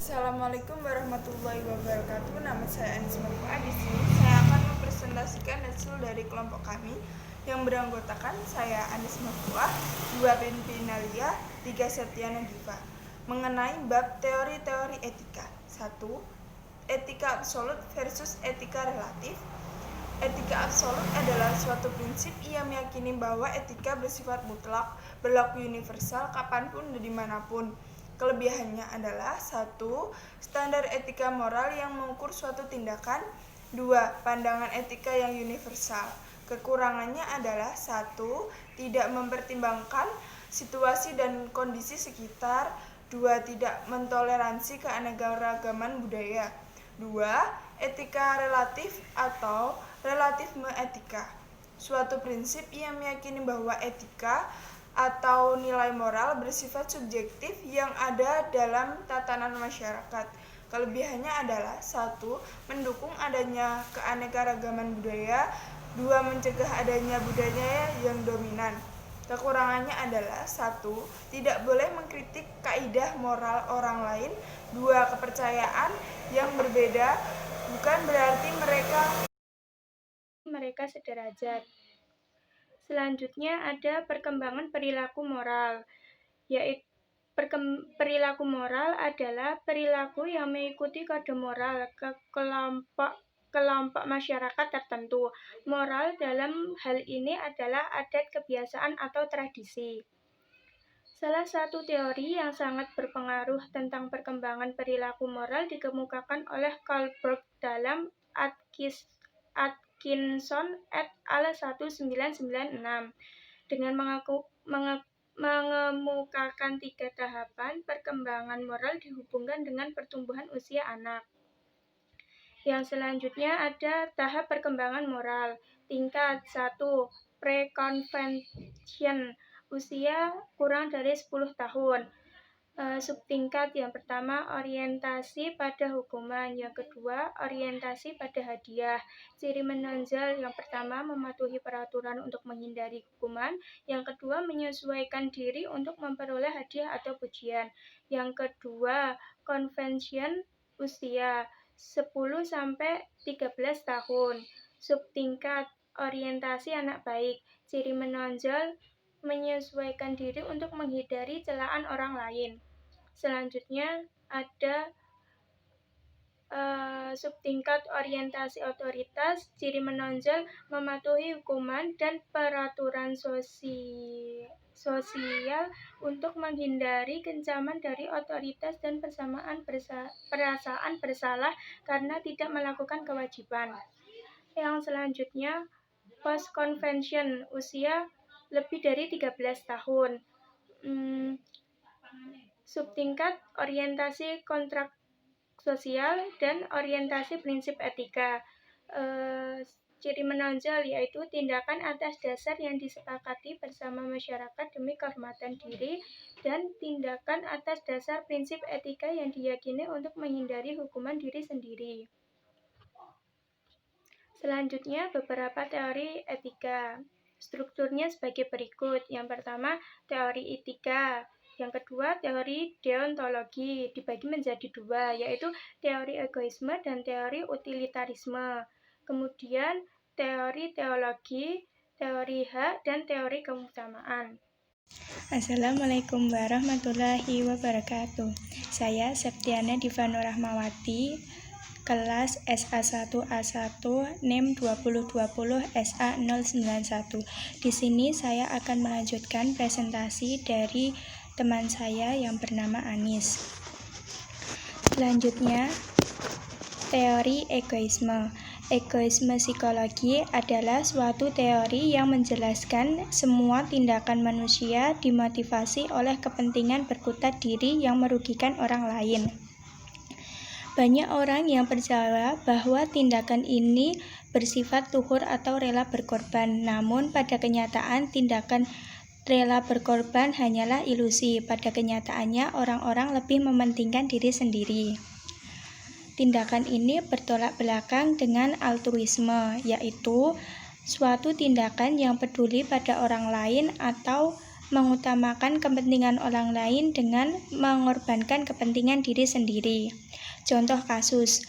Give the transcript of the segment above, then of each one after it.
Assalamualaikum warahmatullahi wabarakatuh. Nama saya Anis Marfa. Di sini saya akan mempresentasikan hasil dari kelompok kami yang beranggotakan saya Anis Marfa, 2 Binti Nalia, 3 Septiana Giva, mengenai bab teori-teori etika. 1. Etika absolut versus etika relatif. Etika absolut adalah suatu prinsip yang meyakini bahwa etika bersifat mutlak, berlaku universal kapanpun dan dimanapun. Kelebihannya adalah 1. Standar etika moral yang mengukur suatu tindakan. 2. Pandangan etika yang universal. Kekurangannya adalah 1. Tidak mempertimbangkan situasi dan kondisi sekitar. 2. Tidak mentoleransi keanekaragaman budaya. 2. Etika relatif atau relatifme etika. Suatu prinsip yang meyakini bahwa etika atau nilai moral bersifat subjektif yang ada dalam tatanan masyarakat. Kelebihannya adalah 1. Mendukung adanya keanekaragaman budaya. 2. Mencegah adanya budaya yang dominan. Kekurangannya adalah 1. Tidak boleh mengkritik kaidah moral orang lain. 2. Kepercayaan yang berbeda bukan berarti mereka sederajat. Selanjutnya ada perkembangan perilaku moral, yaitu perilaku moral adalah perilaku yang mengikuti kode moral ke kelompok masyarakat tertentu. Moral dalam hal ini adalah adat, kebiasaan, atau tradisi. Salah satu teori yang sangat berpengaruh tentang perkembangan perilaku moral dikemukakan oleh Karl Barth dalam Atkinson et al. 1996 dengan mengemukakan 3 tahapan perkembangan moral dihubungkan dengan pertumbuhan usia anak. Yang selanjutnya ada tahap perkembangan moral. Tingkat 1. Pre-convention, usia kurang dari 10 tahun. Subtingkat yang pertama orientasi pada hukuman, yang kedua orientasi pada hadiah. Ciri menonjol yang pertama mematuhi peraturan untuk menghindari hukuman, yang kedua menyesuaikan diri untuk memperoleh hadiah atau pujian. Yang kedua convention, usia 10-13 tahun. Subtingkat orientasi anak baik. Ciri menonjol menyesuaikan diri untuk menghindari celaan orang lain. Selanjutnya ada subtingkat orientasi otoritas. Ciri menonjol mematuhi hukuman dan peraturan sosial untuk menghindari kecaman dari otoritas dan perasaan bersalah karena tidak melakukan kewajiban. Yang selanjutnya post convention, usia lebih dari 13 tahun. Subtingkat orientasi kontrak sosial dan orientasi prinsip etika. Ciri menonjol yaitu tindakan atas dasar yang disepakati bersama masyarakat demi kehormatan diri dan tindakan atas dasar prinsip etika yang diyakini untuk menghindari hukuman diri sendiri. Selanjutnya beberapa teori etika. Strukturnya sebagai berikut. Yang pertama, teori etika. Yang kedua, teori deontologi, dibagi menjadi 2, yaitu teori egoisme dan teori utilitarisme. Kemudian, teori teologi, teori hak, dan teori keutamaan. Assalamualaikum warahmatullahi wabarakatuh. Saya Septiana Diva Nurrahmawati, kelas SA1A1, NIM 2020 SA091. Di sini saya akan melanjutkan presentasi dari teman saya yang bernama Anis. Selanjutnya, teori egoisme. Egoisme psikologi adalah suatu teori yang menjelaskan semua tindakan manusia dimotivasi oleh kepentingan berkutat diri yang merugikan orang lain. Banyak orang yang percaya bahwa tindakan ini bersifat luhur atau rela berkorban, namun pada kenyataan tindakan rela berkorban hanyalah ilusi. Pada kenyataannya, orang-orang lebih mementingkan diri sendiri. Tindakan ini bertolak belakang dengan altruisme, yaitu suatu tindakan yang peduli pada orang lain atau mengutamakan kepentingan orang lain dengan mengorbankan kepentingan diri sendiri. Contoh kasus,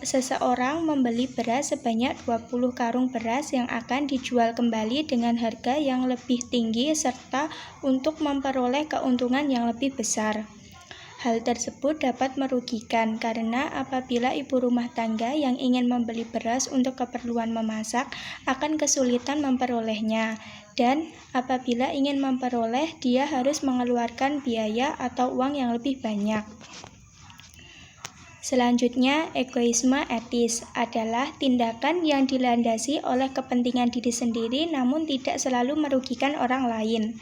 seseorang membeli beras sebanyak 20 karung beras yang akan dijual kembali dengan harga yang lebih tinggi serta untuk memperoleh keuntungan yang lebih besar. Hal tersebut dapat merugikan karena apabila ibu rumah tangga yang ingin membeli beras untuk keperluan memasak akan kesulitan memperolehnya, dan apabila ingin memperoleh dia harus mengeluarkan biaya atau uang yang lebih banyak. Selanjutnya, egoisme etis adalah tindakan yang dilandasi oleh kepentingan diri sendiri namun tidak selalu merugikan orang lain.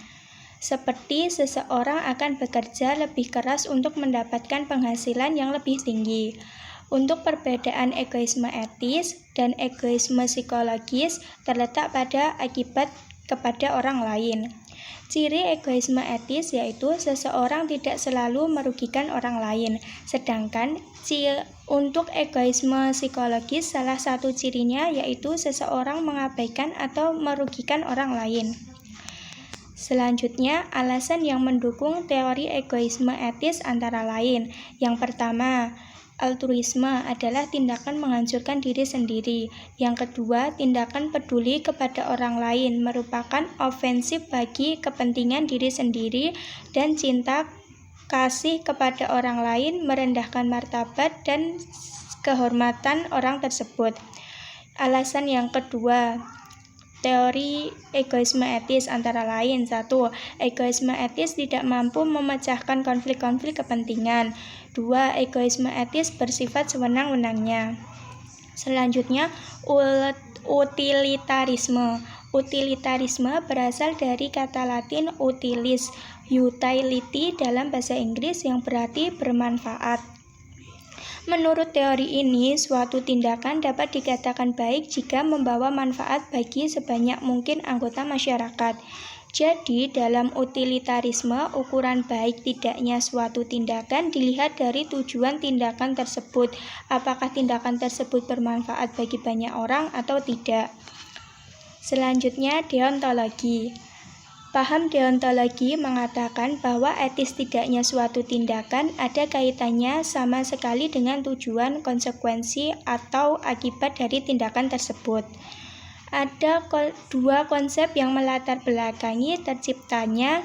Seperti seseorang akan bekerja lebih keras untuk mendapatkan penghasilan yang lebih tinggi. Untuk perbedaan egoisme etis dan egoisme psikologis terletak pada akibat kepada orang lain. Ciri egoisme etis yaitu seseorang tidak selalu merugikan orang lain, sedangkan untuk egoisme psikologis salah satu cirinya yaitu seseorang mengabaikan atau merugikan orang lain. Selanjutnya, alasan yang mendukung teori egoisme etis antara lain. Yang pertama, altruisme adalah tindakan menghancurkan diri sendiri. Yang kedua, tindakan peduli kepada orang lain merupakan ofensif bagi kepentingan diri sendiri, dan cinta kasih kepada orang lain merendahkan martabat dan kehormatan orang tersebut. Alasan yang kedua, teori egoisme etis antara lain. 1. Egoisme etis tidak mampu memecahkan konflik-konflik kepentingan. 2. Egoisme etis bersifat sewenang-wenangnya. Selanjutnya, utilitarisme. Utilitarisme berasal dari kata Latin utilis, utility dalam bahasa Inggris yang berarti bermanfaat. Menurut teori ini, suatu tindakan dapat dikatakan baik jika membawa manfaat bagi sebanyak mungkin anggota masyarakat. Jadi, dalam utilitarisme, ukuran baik tidaknya suatu tindakan dilihat dari tujuan tindakan tersebut, apakah tindakan tersebut bermanfaat bagi banyak orang atau tidak. Selanjutnya, deontologi. Paham deontologi mengatakan bahwa etis tidaknya suatu tindakan ada kaitannya sama sekali dengan tujuan, konsekuensi, atau akibat dari tindakan tersebut. Ada dua konsep yang melatar belakangi terciptanya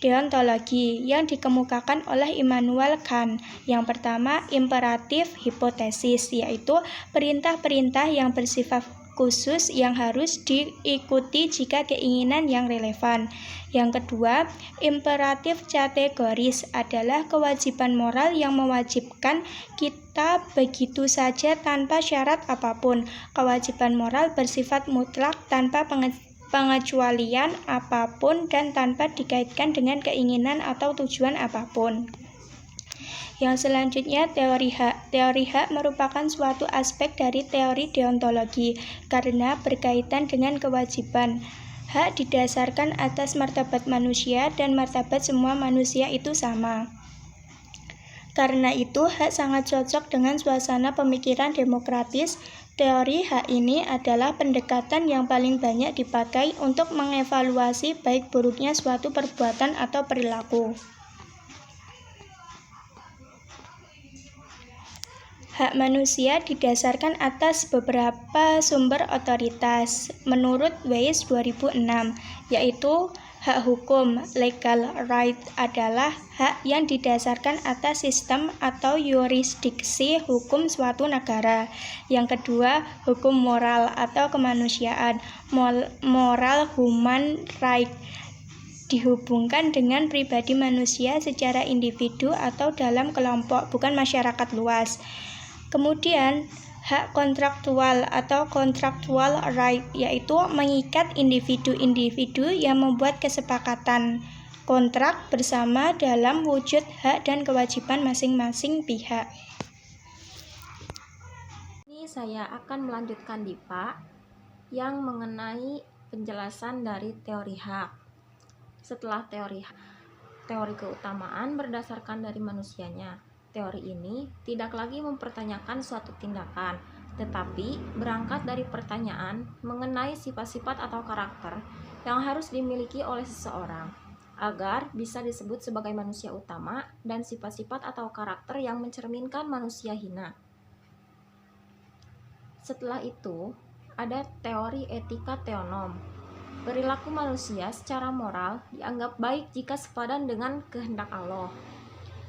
deontologi yang dikemukakan oleh Immanuel Kant. Yang pertama, imperatif hipotesis, yaitu perintah-perintah yang bersifat khusus yang harus diikuti jika keinginan yang relevan. Yang kedua, imperatif kategoris adalah kewajiban moral yang mewajibkan kita begitu saja tanpa syarat apapun. Kewajiban moral bersifat mutlak tanpa pengecualian apapun dan tanpa dikaitkan dengan keinginan atau tujuan apapun. Yang selanjutnya, teori hak. Teori hak merupakan suatu aspek dari teori deontologi karena berkaitan dengan kewajiban. Hak didasarkan atas martabat manusia dan martabat semua manusia itu sama. Karena itu, hak sangat cocok dengan suasana pemikiran demokratis. Teori hak ini adalah pendekatan yang paling banyak dipakai untuk mengevaluasi baik buruknya suatu perbuatan atau perilaku. Hak manusia didasarkan atas beberapa sumber otoritas. Menurut Weiss 2006, yaitu hak hukum, legal right adalah hak yang didasarkan atas sistem atau yurisdiksi hukum suatu negara. Yang kedua, hukum moral atau kemanusiaan, moral human right, dihubungkan dengan pribadi manusia secara individu atau dalam kelompok, bukan masyarakat luas. Kemudian, hak kontraktual atau contractual right, yaitu mengikat individu-individu yang membuat kesepakatan kontrak bersama dalam wujud hak dan kewajiban masing-masing pihak. Ini saya akan melanjutkan DIPA yang mengenai penjelasan dari teori hak. Setelah teori keutamaan berdasarkan dari manusianya. Teori ini tidak lagi mempertanyakan suatu tindakan, tetapi berangkat dari pertanyaan mengenai sifat-sifat atau karakter yang harus dimiliki oleh seseorang agar bisa disebut sebagai manusia utama, dan sifat-sifat atau karakter yang mencerminkan manusia hina. Setelah itu, ada teori etika teonom. Perilaku manusia secara moral dianggap baik jika sepadan dengan kehendak Allah,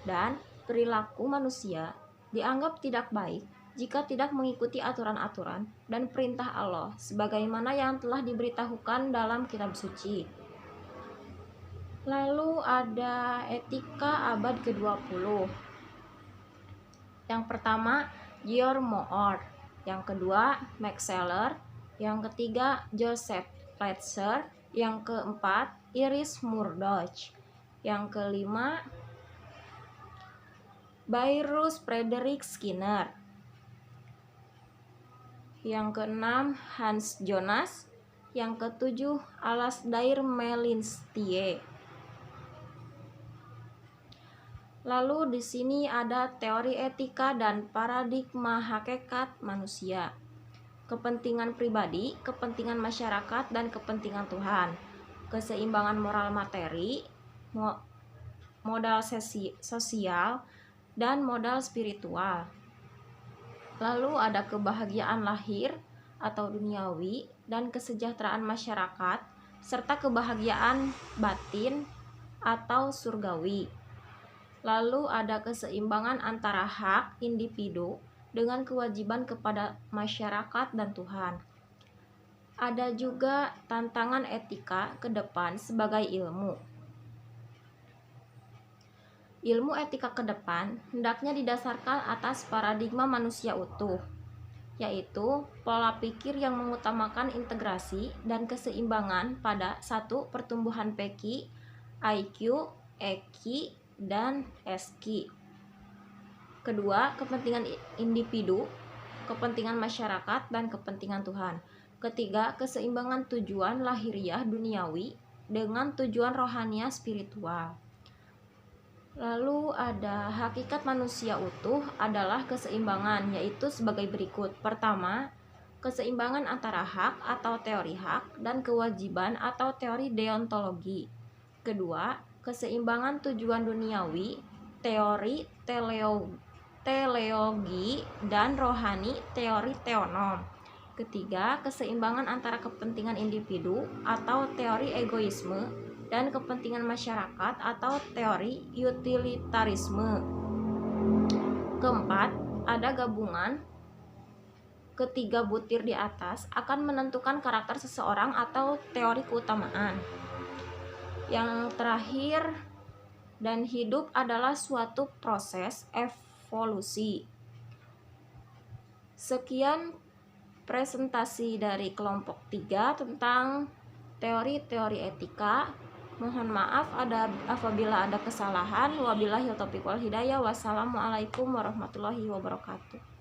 dan perilaku manusia dianggap tidak baik jika tidak mengikuti aturan-aturan dan perintah Allah sebagaimana yang telah diberitahukan dalam kitab suci. Lalu ada etika abad ke-20. Yang pertama, Georg Mohr. Yang kedua, Max Scheler. Yang ketiga, Joseph Pletser. Yang keempat, Iris Murdoch. Yang kelima, Bayreuth Frederick Skinner. Yang keenam, Hans Jonas. Yang ketujuh, Alasdair Melinstier. Lalu di sini ada teori etika dan paradigma hakikat manusia. Kepentingan pribadi, kepentingan masyarakat, dan kepentingan Tuhan. Keseimbangan moral materi, modal sosial, dan modal spiritual. Lalu ada kebahagiaan lahir atau duniawi dan kesejahteraan masyarakat, serta kebahagiaan batin atau surgawi. Lalu ada keseimbangan antara hak individu dengan kewajiban kepada masyarakat dan Tuhan. Ada juga tantangan etika ke depan sebagai ilmu. Ilmu etika ke depan hendaknya didasarkan atas paradigma manusia utuh, yaitu pola pikir yang mengutamakan integrasi dan keseimbangan pada satu pertumbuhan PQ, IQ, EQ, dan SQ. Kedua, kepentingan individu, kepentingan masyarakat, dan kepentingan Tuhan. Ketiga, keseimbangan tujuan lahiriah duniawi dengan tujuan rohania spiritual. Lalu ada hakikat manusia utuh adalah keseimbangan, yaitu sebagai berikut. Pertama, keseimbangan antara hak atau teori hak dan kewajiban atau teori deontologi. Kedua, keseimbangan tujuan duniawi, teori teleologi, dan rohani, teori teonom. Ketiga, keseimbangan antara kepentingan individu atau teori egoisme dan kepentingan masyarakat atau teori utilitarisme. Keempat, ada gabungan ketiga butir di atas akan menentukan karakter seseorang atau teori keutamaan. Yang terakhir, dan hidup adalah suatu proses evolusi. Sekian presentasi dari kelompok 3 tentang teori-teori etika. Mohon maaf apabila ada kesalahan. Wabillahi taufiq wal hidayah. Wassalamualaikum warahmatullahi wabarakatuh.